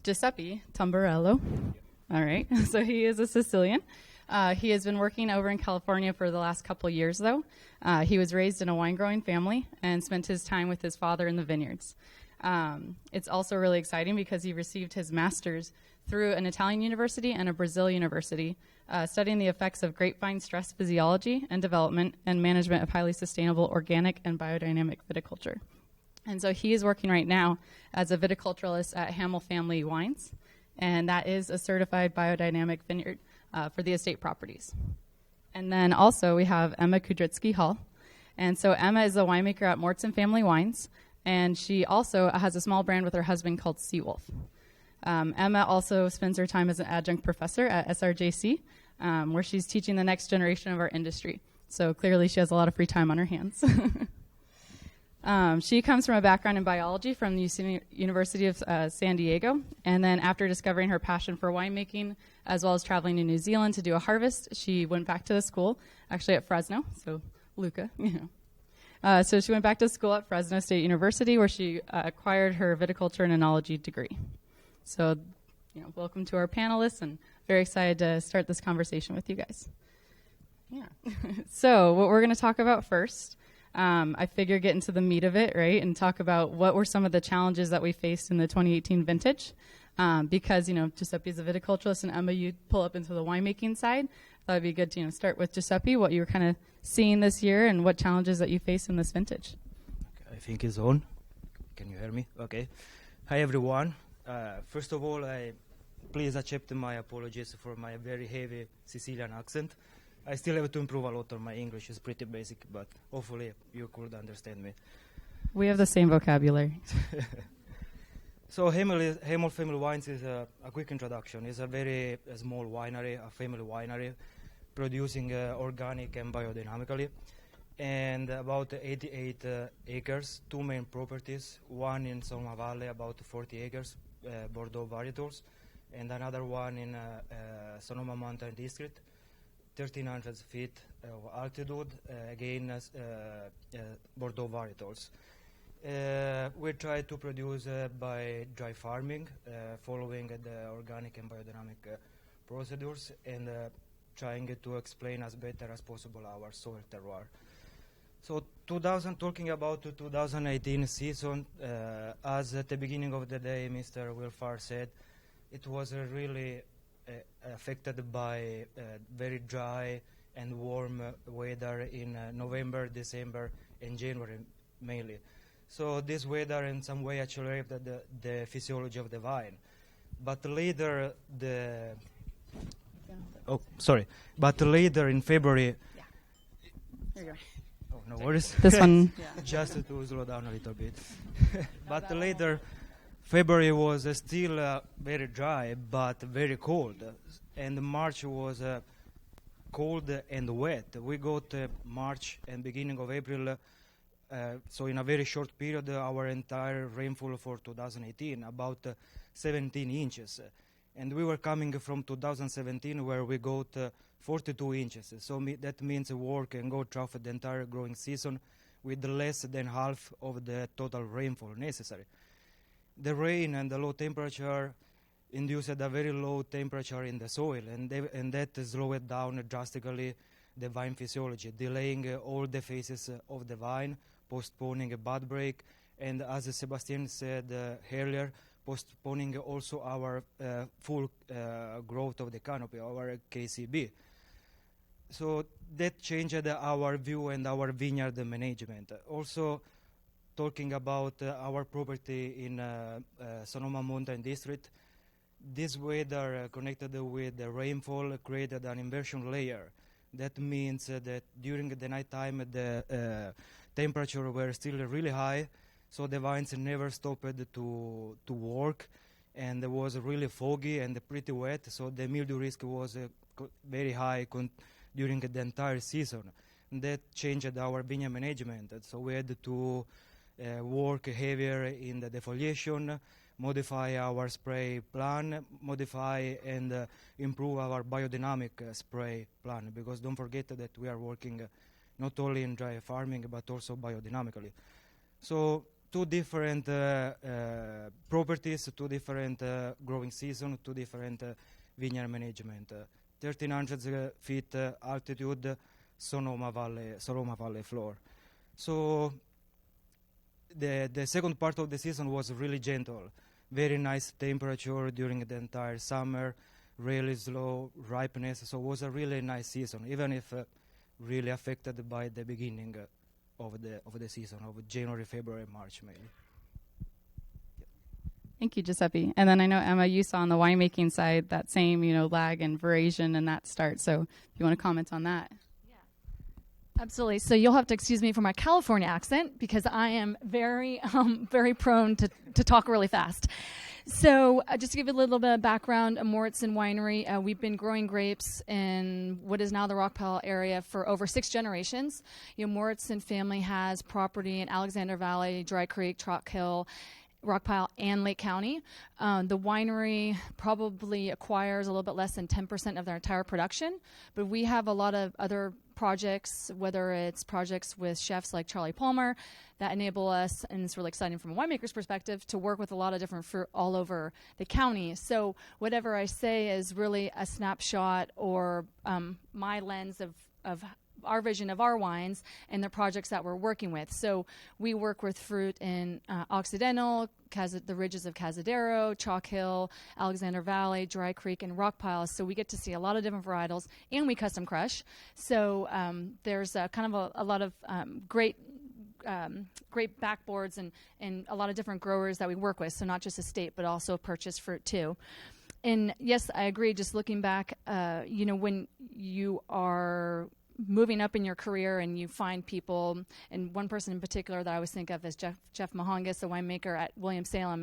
Giuseppe Tamburello. All right, so he is a Sicilian. He has been working over in California for the last couple years, though. He was raised in a wine-growing family and spent his time with his father in the vineyards. It's also really exciting because he received his master's through an Italian university and a Brazil university, studying the effects of grapevine stress physiology and development and management of highly sustainable organic and biodynamic viticulture. And so he is working right now as a viticulturalist at Hamel Family Wines, and that is a certified biodynamic vineyard for the estate properties. And then also we have Emma Kudrytsky Hall. And so Emma is a winemaker at Mortson Family Wines, and she also has a small brand with her husband called Seawolf. Emma also spends her time as an adjunct professor at SRJC, where she's teaching the next generation of our industry. So clearly she has a lot of free time on her hands. She comes from a background in biology from the University of San Diego, and then after discovering her passion for winemaking, as well as traveling to New Zealand to do a harvest, she went back to the school, actually at Fresno, so Luca, so she went back to school at Fresno State University, where she acquired her viticulture and enology degree. So, welcome to our panelists, and very excited to start this conversation with you guys. Yeah. So, what we're going to talk about first, I figure get into the meat of it, right, and talk about what were some of the challenges that we faced in the 2018 vintage. Because, Giuseppe's a viticulturalist, and Emma, you pull up into the winemaking side. Thought it'd be good to, start with Giuseppe, what you were kind of seeing this year and what challenges that you faced in this vintage. Okay, I think it's on. Can you hear me? Okay. Hi, everyone. First of all, please accept my apologies for my very heavy Sicilian accent. I still have to improve a lot on my English. It's pretty basic, but hopefully you could understand me. We have the same vocabulary. So Hamel Family Wines is a quick introduction. It's a very small winery, a family winery, producing organic and biodynamically, and about 88 acres, two main properties, one in Sonoma Valley, about 40 acres, Bordeaux varietals, and another one in Sonoma Mountain District, 1,300 feet of altitude, again Bordeaux varietals. We try to produce by dry farming, following the organic and biodynamic procedures, and trying to explain as better as possible our soil terroir. So talking about the 2018 season, as at the beginning of the day Mr. Wilfar said, it was really affected by very dry and warm weather in November, December, and January mainly. So this weather in some way accelerated the physiology of the vine. But later But later in February. Yeah. Here you go. Oh, no worries. This one. Just to slow down a little bit. But later, February was still very dry, but very cold. And March was cold and wet. We got March and beginning of April. So in a very short period, our entire rainfall for 2018, about 17 inches. And we were coming from 2017 where we got 42 inches. So that means work and go through the entire growing season with less than half of the total rainfall necessary. The rain and the low temperature induced a very low temperature in the soil, and that slowed down drastically the vine physiology, delaying all the phases of the vine, postponing a bud break, and as Sebastian said earlier, postponing also our full growth of the canopy, our KCB. So that changed our view and our vineyard management. Also, talking about our property in Sonoma Mountain District, this weather connected with the rainfall created an inversion layer. That means that during the nighttime the temperature were still really high, so the vines never stopped to work, and it was really foggy and pretty wet, so the mildew risk was very high during the entire season. And that changed our vineyard management, so we had to work heavier in the defoliation, modify our spray plan, modify and improve our biodynamic spray plan, because don't forget that we are working not only in dry farming but also biodynamically. So two different properties, two different growing season, two different vineyard management. 1,300 feet altitude, Sonoma Valley floor. So the second part of the season was really gentle, very nice temperature during the entire summer, really slow ripeness. So it was a really nice season, even if really affected by the beginning of the season of January, February, March, mainly. Thank you, Giuseppe. And then I know, Emma, you saw on the winemaking side that same, lag and veraison and that start. So if you want to comment on that. Absolutely. So you'll have to excuse me for my California accent because I am very, very prone to talk really fast. So just to give you a little bit of background, Moritzen Winery, we've been growing grapes in what is now the Rockpile area for over 6 generations. Moritzen family has property in Alexander Valley, Dry Creek, Chalk Hill, Rockpile, and Lake County. The winery probably acquires a little bit less than 10% of their entire production, but we have a lot of other projects, whether it's projects with chefs like Charlie Palmer that enable us, and it's really exciting from a winemaker's perspective, to work with a lot of different fruit all over the county. So whatever I say is really a snapshot or my lens of our vision of our wines and the projects that we're working with. So we work with fruit in Occidental, the ridges of Cazadero, Chalk Hill, Alexander Valley, Dry Creek, and Rockpile. So we get to see a lot of different varietals, and we custom crush. So there's kind of a lot of great backboards and a lot of different growers that we work with. So not just estate, but also purchased fruit too. And yes, I agree. Just looking back, when you are moving up in your career and you find people, and one person in particular that I always think of is Jeff Mahongas, a winemaker at Williams-Salem,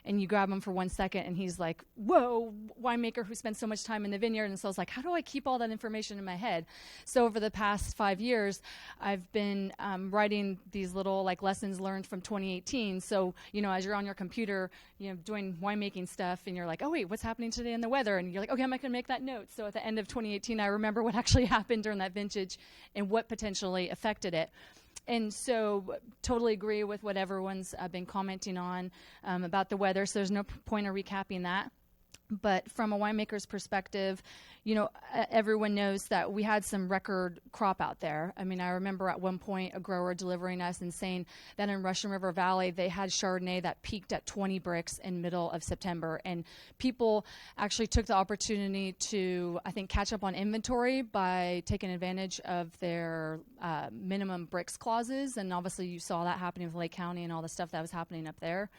and you grab him for 1 second and he's like, whoa, winemaker who spends so much time in the vineyard. And so I was like, how do I keep all that information in my head? So over the past 5 years, I've been writing these little lessons learned from 2018. So, as you're on your computer, doing winemaking stuff and you're like, oh wait, what's happening today in the weather? And you're like, okay, I'm not going to make that note. So at the end of 2018, I remember what actually happened during that vintage and what potentially affected it. And so totally agree with what everyone's been commenting on about the weather. So there's no point of recapping that. But from a winemaker's perspective, everyone knows that we had some record crop out there. I mean, I remember at one point a grower delivering us and saying that in Russian River Valley, they had Chardonnay that peaked at 20 bricks in middle of September. And people actually took the opportunity to, I think, catch up on inventory by taking advantage of their minimum bricks clauses. And obviously you saw that happening with Lake County and all the stuff that was happening up there.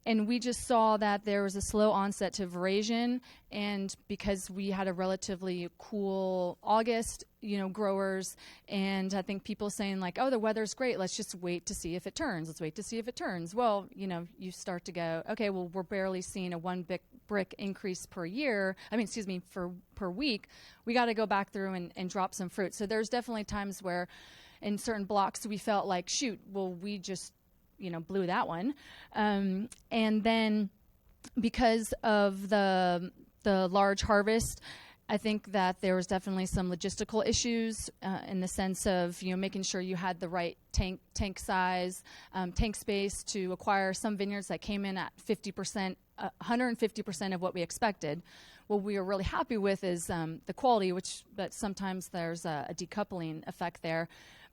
And we just saw that there was a slow onset to veraison, and because we had a relatively cool August, growers, and I think people saying oh, the weather's great, let's just wait to see if it turns. Let's wait to see if it turns. Well, you start to go, okay, well, we're barely seeing a 1 brick increase per week. We got to go back through and drop some fruit. So there's definitely times where in certain blocks we felt like, shoot, well, we just blew that one. And then because of the large harvest, I think that there was definitely some logistical issues in the sense of, making sure you had the right tank size, tank space to acquire some vineyards that came in at 50%, 150% of what we expected. What we were really happy with is the quality, but sometimes there's a decoupling effect there.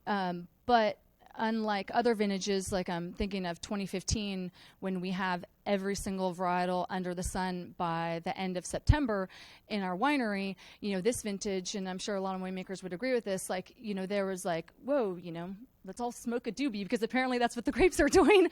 But unlike other vintages, like I'm thinking of 2015, when we have every single varietal under the sun by the end of September in our winery, this vintage, and I'm sure a lot of winemakers would agree with this, there was whoa, let's all smoke a doobie, because apparently that's what the grapes are doing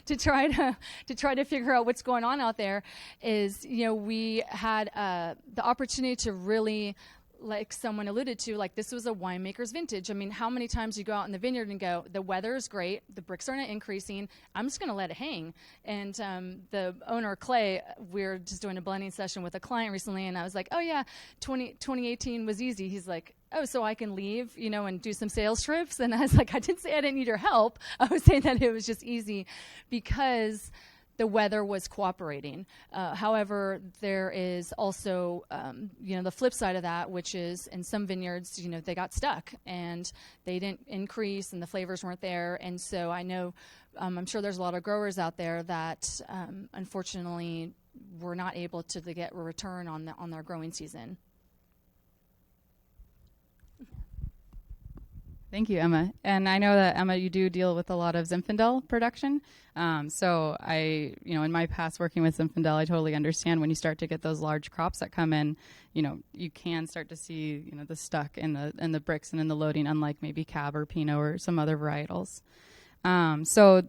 to try to figure out what's going on out there. Is we had the opportunity to really, like someone alluded to, this was a winemaker's vintage. I mean, how many times you go out in the vineyard and go, the weather is great, the bricks are not increasing, I'm just going to let it hang. And the owner, Clay, we're just doing a blending session with a client recently, and I was like, oh yeah, 2018 was easy. He's like, oh, so I can leave, and do some sales trips? And I was like, I didn't say I didn't need your help. I was saying that it was just easy because the weather was cooperating. However, there is also, the flip side of that, which is in some vineyards, they got stuck and they didn't increase and the flavors weren't there. And so I know, I'm sure there's a lot of growers out there that unfortunately were not able to get a return on their growing season. Thank you, Emma. And I know that, Emma, you do deal with a lot of Zinfandel production. So I, in my past working with Zinfandel, I totally understand when you start to get those large crops that come in, you can start to see, the stuck in the bricks and in the loading, unlike maybe Cab or Pinot or some other varietals. So,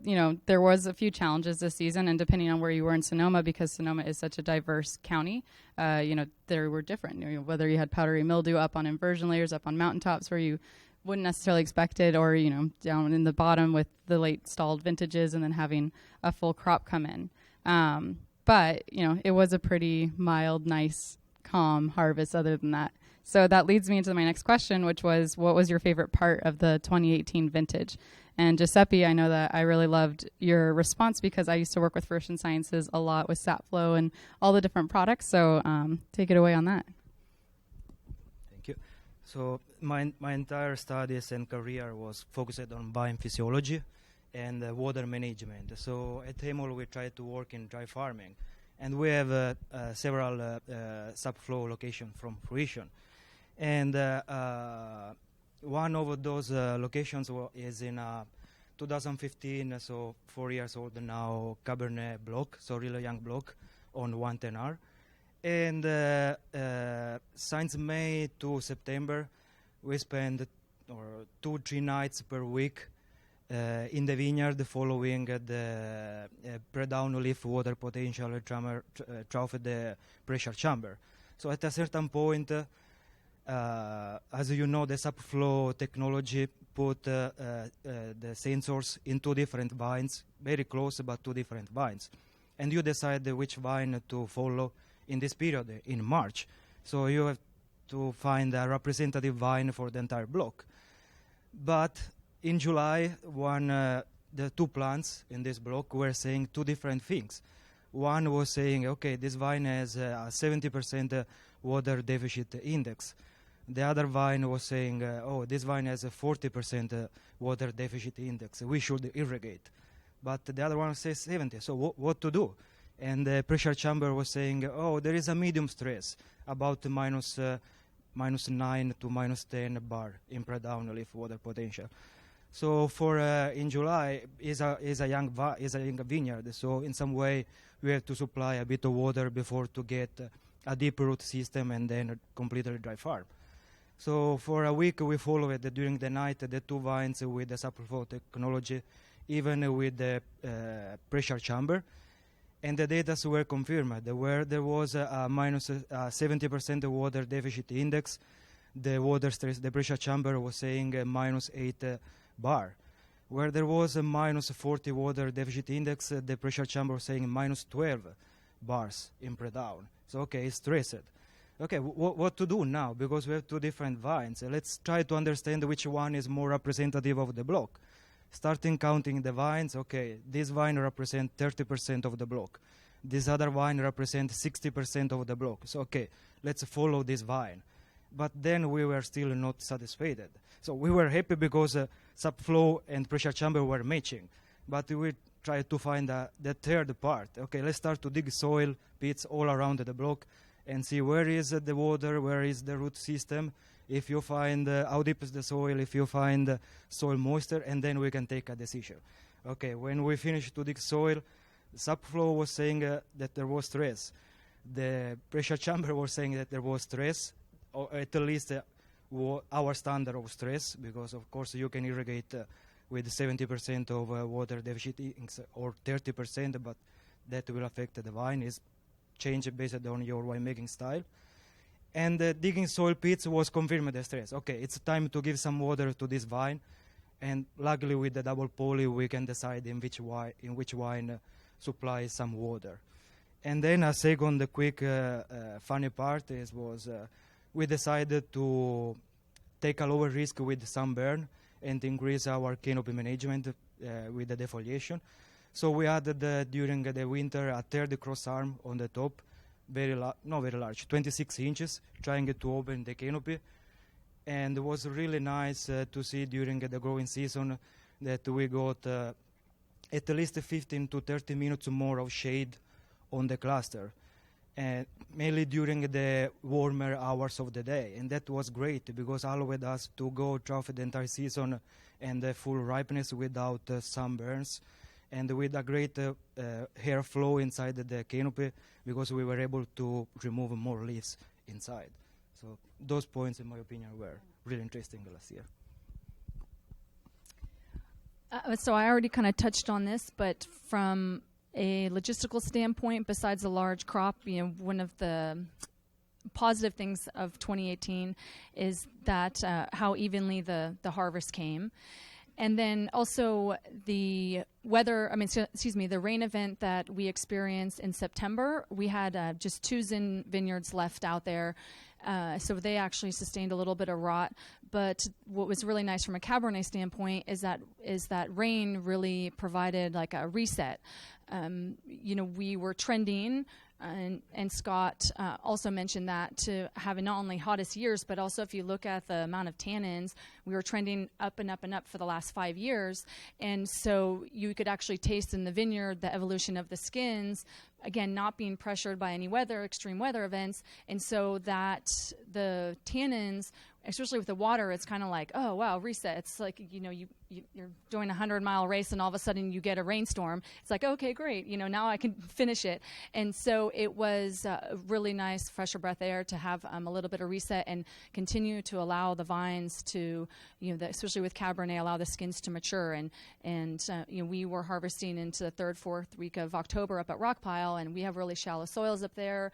there was a few challenges this season, and depending on where you were in Sonoma, because Sonoma is such a diverse county, there were different, whether you had powdery mildew up on inversion layers, up on mountaintops where you wouldn't necessarily expect it, or, down in the bottom with the late stalled vintages and then having a full crop come in. But, it was a pretty mild, nice, calm harvest other than that. So that leads me into my next question, which was, what was your favorite part of the 2018 vintage? And Giuseppe, I know that I really loved your response because I used to work with Fruition Sciences a lot with SatFlow and all the different products. So take it away on that. Thank you. So my entire studies and career was focused on vine physiology and water management. So at Hemol we try to work in dry farming, and we have several SatFlow locations from Fruition. And one of those locations is in 2015, so 4 years old now, Cabernet block, so really young block on 110R. And since May to September, we spend 2-3 nights per week in the vineyard following the pre-down leaf water potential trough the pressure chamber. So at a certain point, as you know, the SatFlow technology put the sensors in 2 different vines, very close but 2 different vines. And you decide which vine to follow in this period, in March. So you have to find a representative vine for the entire block. But in July, the 2 plants in this block were saying 2 different things. One was saying, okay, this vine has a 70% water deficit index. The other vine was saying, this vine has a 40% water deficit index. We should irrigate. But the other one says 70. So what to do? And the pressure chamber was saying, there is a medium stress, about minus 9 to minus 10 bar in pre-down leaf water potential. So for in July is a young vineyard. So in some way we have to supply a bit of water before to get a deep root system and then a completely dry farm. So for a week we followed during the night the 2 vines with the SatFlow technology, even with the pressure chamber, and the data were confirmed. Where there was a minus 70% water deficit index, the water stress, the pressure chamber was saying minus 8 bar. Where there was a minus 40 water deficit index, the pressure chamber was saying minus 12 bars in pre-down. So okay, it's stressed. Okay, what to do now? Because we have 2 different vines. Let's try to understand which one is more representative of the block. Starting counting the vines, okay, this vine represents 30% of the block. This other vine represents 60% of the block. So, okay, let's follow this vine. But then we were still not satisfied. So we were happy because SatFlow and pressure chamber were matching. But we tried to find the third part. Okay, let's start to dig soil pits all around the block and see where is the water, where is the root system, if you find how deep is the soil, if you find soil moisture, and then we can take a decision. Okay, when we finished to dig soil, SatFlow was saying that there was stress. The pressure chamber was saying that there was stress, or at least our standard of stress, because of course you can irrigate with 70% of water deficit or 30%, but that will affect the vine, is change based on your winemaking style. And digging soil pits was confirmed the stress. Okay, it's time to give some water to this vine, and luckily with the double poly we can decide in which vine supply some water. And then a second quick funny part was we decided to take a lower risk with sunburn and increase our canopy management with the defoliation. So we added during the winter a third cross arm on the top, not very large, 26 inches, trying to open the canopy. And it was really nice to see during the growing season that we got at least 15 to 30 minutes more of shade on the cluster, and mainly during the warmer hours of the day. And that was great because allowed us to go throughout the entire season and full ripeness without sunburns, and with a great air flow inside the canopy because we were able to remove more leaves inside. So those points, in my opinion, were really interesting last year. So I already kind of touched on this, but from a logistical standpoint, besides a large crop, one of the positive things of 2018 is that how evenly the harvest came. And then also the the rain event that we experienced in September, we had just 2 Zin vineyards left out there. So they actually sustained a little bit of rot. But what was really nice from a Cabernet standpoint is that rain really provided like a reset. We were trending, and Scott also mentioned that, to having not only hottest years, but also if you look at the amount of tannins, we were trending up and up and up for the last 5 years. And so you could actually taste in the vineyard the evolution of the skins, again, not being pressured by any extreme weather events. And so that the tannins, especially with the water, it's kind of like, oh, wow, reset. It's like, you're doing a 100-mile race and all of a sudden you get a rainstorm. It's like, okay, great. Now I can finish it. And so it was really nice, fresher breath air to have a little bit of reset and continue to allow the vines to, especially with Cabernet, allow the skins to mature. And we were harvesting into the 3rd, 4th week of October up at Rockpile, and we have really shallow soils up there.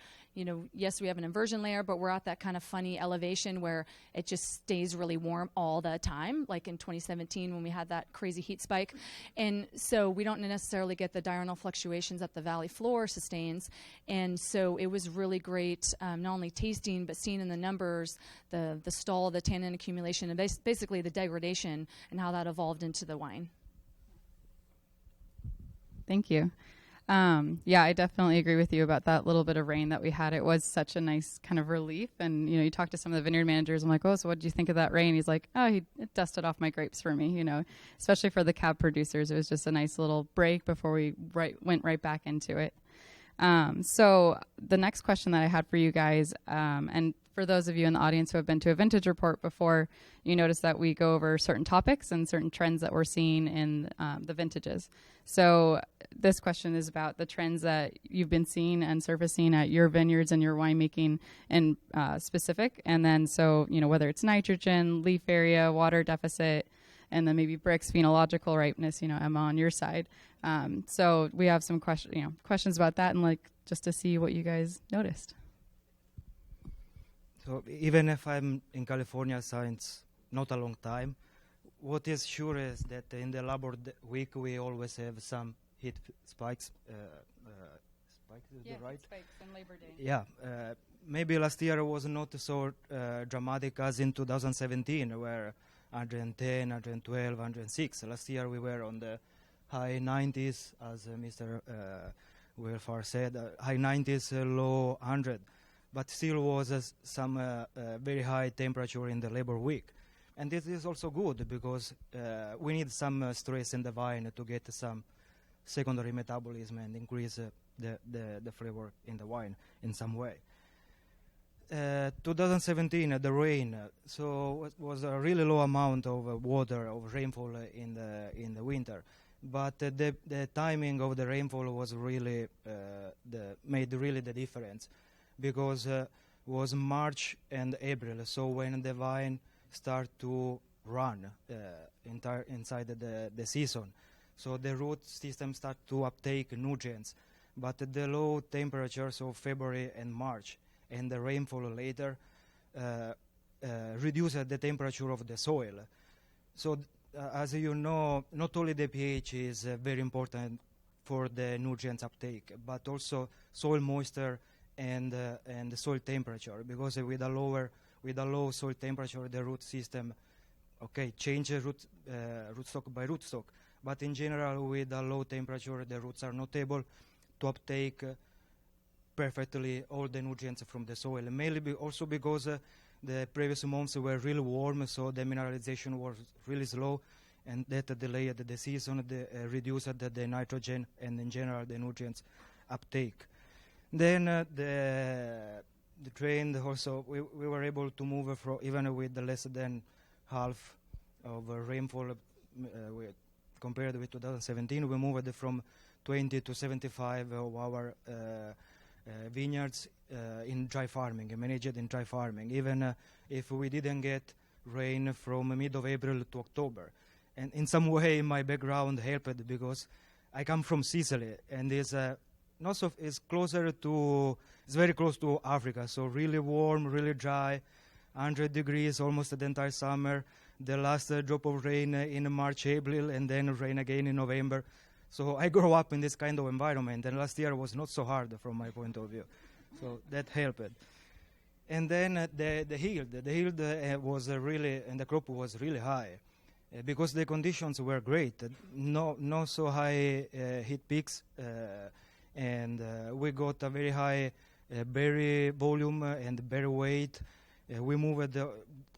Yes, we have an inversion layer, but we're at that kind of funny elevation where it just stays really warm all the time, like in 2017 when we had that crazy heat spike. And so we don't necessarily get the diurnal fluctuations that the valley floor sustains. And so it was really great, not only tasting, but seeing in the numbers the stall, the tannin accumulation, and basically the degradation and how that evolved into the wine. Thank you. I definitely agree with you about that little bit of rain that we had. It was such a nice kind of relief. And, you talk to some of the vineyard managers. I'm like, oh, so what did you think of that rain? He's like, oh, it dusted off my grapes for me, especially for the cab producers. It was just a nice little break before we went right back into it. So the next question that I had for you guys, and for those of you in the audience who have been to a vintage report before, you notice that we go over certain topics and certain trends that we're seeing in the vintages. So this question is about the trends that you've been seeing and surfacing at your vineyards and your winemaking in specific. And then whether it's nitrogen, leaf area, water deficit, and then maybe bricks, phenological ripeness, Emma, on your side. So we have some questions about that, and just to see what you guys noticed. So even if I'm in California since not a long time, what is sure is that in the Labor Week we always have some heat spikes. Spikes, is that right? Spikes on Labor Day. Yeah. Maybe last year was not so dramatic as in 2017, where 110, 112, 106. Last year we were on the high 90s, as Mr. Wilfar said, high 90s, low 100. But still was some very high temperature in the Labor Week. And this is also good because we need some stress in the vine to get some secondary metabolism and increase the flavor in the wine in some way. 2017, the rain, so was a really low amount of water, of rainfall in the winter. But the timing of the rainfall was really made really the difference, because was March and April, so when the vine start to run inside the season, so the root system start to uptake nutrients. But the low temperatures of February and March and the rainfall later reduce the temperature of the soil. So as you know, not only the pH is very important for the nutrients uptake, but also soil moisture and the soil temperature, because with a low soil temperature, the root system, change rootstock by rootstock, But in general, with a low temperature, the roots are not able to uptake perfectly all the nutrients from the soil. Mainly also because the previous months were really warm, so the mineralization was really slow, and that delayed the season, reduced the nitrogen, and in general the nutrients uptake. Then the trend also, we were able to move from, even with less than half of rainfall compared with 2017, we moved from 20 to 75 of our vineyards in dry farming, managed in dry farming, even if we didn't get rain from mid of April to October. And in some way, my background helped because I come from Sicily, and it's closer to, it's very close to Africa, so really warm, really dry, 100 degrees almost the entire summer. The last drop of rain in March, April, and then rain again in November. So I grew up in this kind of environment, and last year was not so hard from my point of view. So that helped. And then the yield was really, and the crop was really high because the conditions were great. No so high heat peaks, and we got a very high berry volume and berry weight. We moved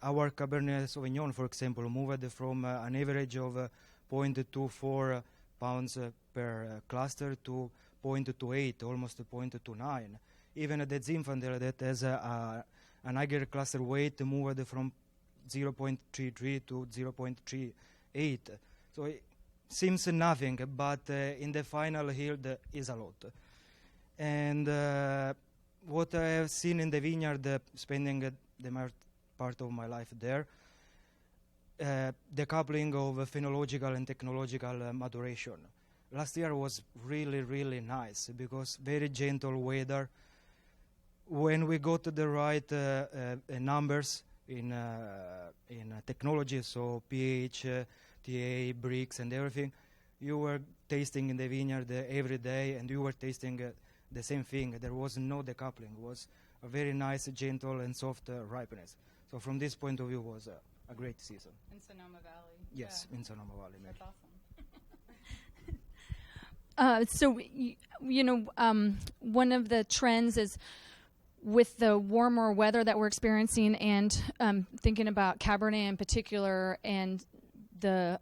our Cabernet Sauvignon, for example, moved from an average of 0.24 pounds per cluster to 0.28, almost 0.29. Even the Zinfandel that has an higher cluster weight moved from 0.33 to 0.38. So it seems nothing, but in the final yield is a lot. And what I have seen in the vineyard, spending the part of my life there, the coupling of phenological and technological maturation. Last year was really, really nice because very gentle weather. When we got the right numbers in technology, so pH, TA, bricks, and everything, you were tasting in the vineyard every day, and you were tasting the same thing. There was no decoupling. It was a very nice, gentle, and soft ripeness. So from this point of view, it was a great season. In Sonoma Valley. Yes, in Sonoma Valley. That's awesome. So, one of the trends is with the warmer weather that we're experiencing, and thinking about Cabernet in particular, and the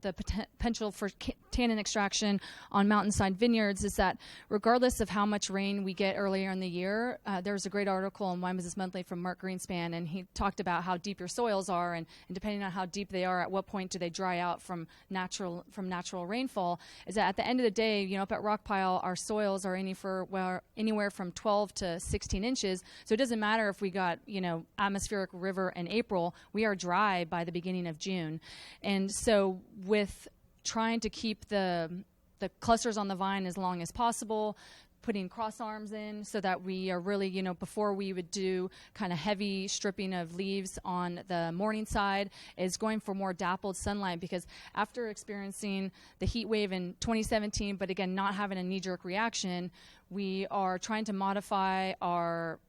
potential for tannin extraction on mountainside vineyards, is that regardless of how much rain we get earlier in the year, there was a great article in Wine Business Monthly from Mark Greenspan, and he talked about how deep your soils are, and depending on how deep they are, at what point do they dry out from natural rainfall, is that at the end of the day, up at Rockpile, our soils are anywhere from 12 to 16 inches, so it doesn't matter if we got, atmospheric river in April, we are dry by the beginning of June. And so with trying to keep the clusters on the vine as long as possible, putting cross arms in so that we are really, before we would do kind of heavy stripping of leaves on the morning side, is going for more dappled sunlight, because after experiencing the heat wave in 2017, but again, not having a knee-jerk reaction, we are trying to modify our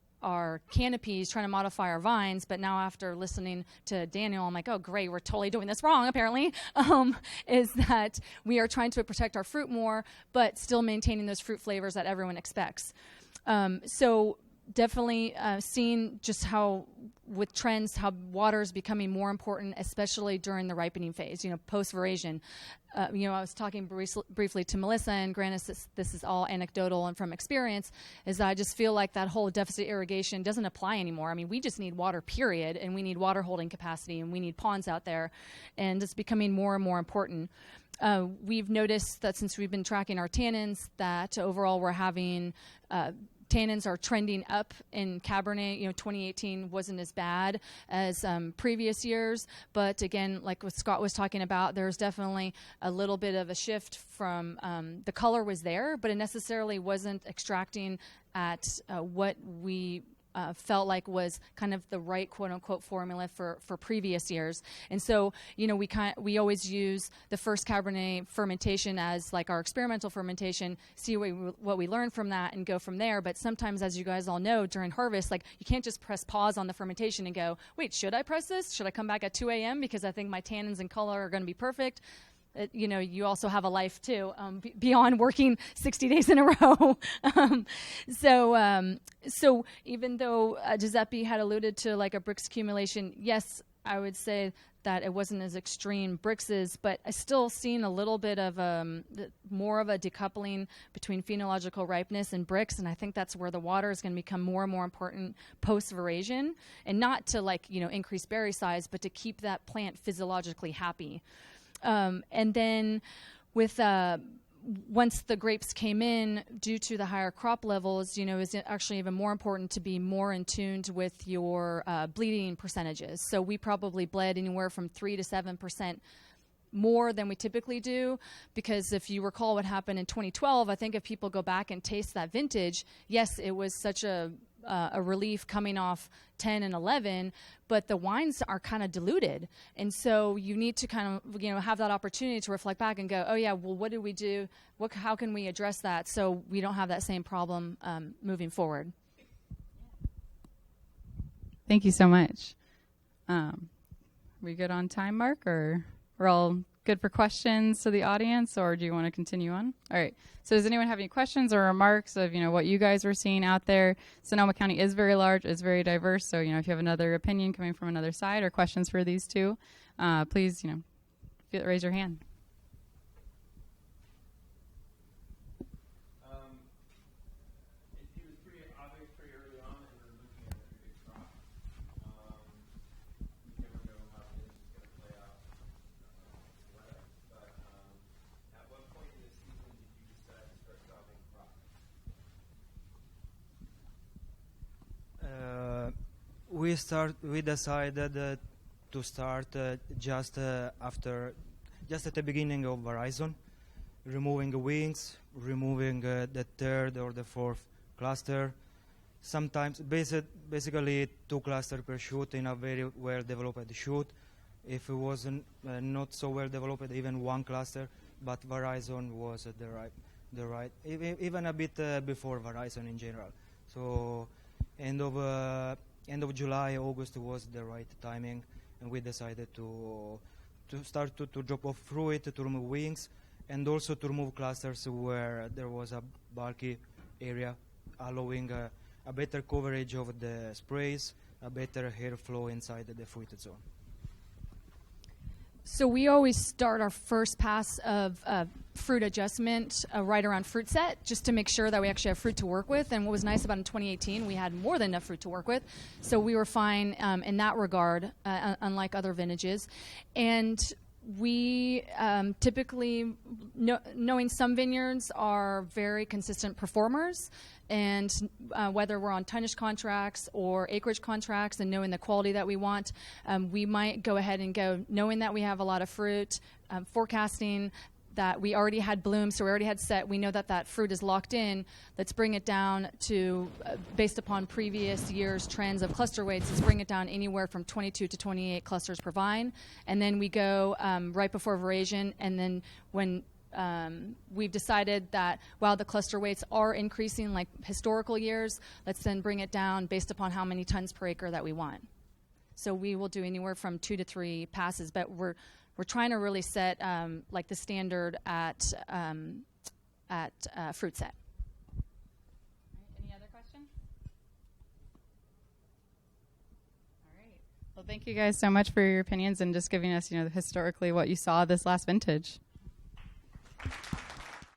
canopies, trying to modify our vines, but now after listening to Daniel, I'm like, oh, great, we're totally doing this wrong, apparently, is that we are trying to protect our fruit more, but still maintaining those fruit flavors that everyone expects. So definitely seeing just how, with trends, how water is becoming more important, especially during the ripening phase, post-veraison. I was talking briefly to Melissa, and granted this is all anecdotal and from experience, is that I just feel like that whole deficit irrigation doesn't apply anymore. I mean, we just need water, period, and we need water holding capacity, and we need ponds out there, and it's becoming more and more important. We've noticed that since we've been tracking our tannins, that overall we're having tannins are trending up in Cabernet. 2018 wasn't as bad as previous years, but again, like what Scott was talking about, there's definitely a little bit of a shift from the color was there, but it necessarily wasn't extracting at what we felt like was kind of the right quote-unquote formula for previous years. And so, we always use the first Cabernet fermentation as like our experimental fermentation, see what we learn from that and go from there. But sometimes, as you guys all know, during harvest, like you can't just press pause on the fermentation and go, wait, should I press this? Should I come back at 2 a.m. because I think my tannins and color are going to be perfect? you also have a life too, beyond working 60 days in a row. So even though Giuseppe had alluded to like a bricks accumulation, yes, I would say that it wasn't as extreme bricks is, but I still seen a little bit of more of a decoupling between phenological ripeness and bricks, and I think that's where the water is going to become more and more important post-veraison, and not to increase berry size, but to keep that plant physiologically happy. And then with once the grapes came in, due to the higher crop levels, is actually even more important to be more in tune with your bleeding percentages. So we probably bled anywhere from 3 to 7% more than we typically do, because if you recall what happened in 2012, I think if people go back and taste that vintage, yes, it was such a relief coming off 10 and 11, but the wines are kind of diluted. And so you need to kind of, have that opportunity to reflect back and go, oh yeah, well, what did we do? How can we address that so we don't have that same problem moving forward? Thank you so much. We good on time, Mark, or we're all good for questions to the audience, or do you want to continue on? All right. So does anyone have any questions or remarks of, what you guys were seeing out there? Sonoma County is very large, is very diverse. So, if you have another opinion coming from another side or questions for these two, please, raise your hand. It was pretty obvious pretty early on that we were looking at a pretty big crop. You never know how things is going to play out. But at what point in the season did you decide to start dropping crop? We decided to start just at the beginning of Horizon, removing the wings, removing the third or the fourth cluster. Sometimes basically 2 clusters per shoot in a very well developed shoot. If it wasn't not so well developed, even 1 cluster, but Horizon was the right even a bit before Horizon in general. So end of July, August was the right timing, and we decided to start to drop off fruit, to remove wings, and also to remove clusters where there was a bulky area, allowing a better coverage of the sprays, a better airflow inside the fruited zone. So we always start our first pass of fruit adjustment right around fruit set, just to make sure that we actually have fruit to work with. And what was nice about in 2018, we had more than enough fruit to work with. So we were fine in that regard, unlike other vintages. And we typically, knowing some vineyards are very consistent performers, and whether we're on tonnage contracts or acreage contracts and knowing the quality that we want, we might go ahead and go, knowing that we have a lot of fruit, forecasting that we already had bloom, so we already had set, we know that that fruit is locked in, let's bring it down to, based upon previous year's trends of cluster weights, let's bring it down anywhere from 22 to 28 clusters per vine. And then we go right before veraison, and then when we've decided that while the cluster weights are increasing like historical years, let's then bring it down based upon how many tons per acre that we want. So we will do anywhere from 2 to 3 passes, but we're trying to really set like the standard at fruit set. Any other questions? All right. Well, thank you guys so much for your opinions and just giving us, historically what you saw this last vintage.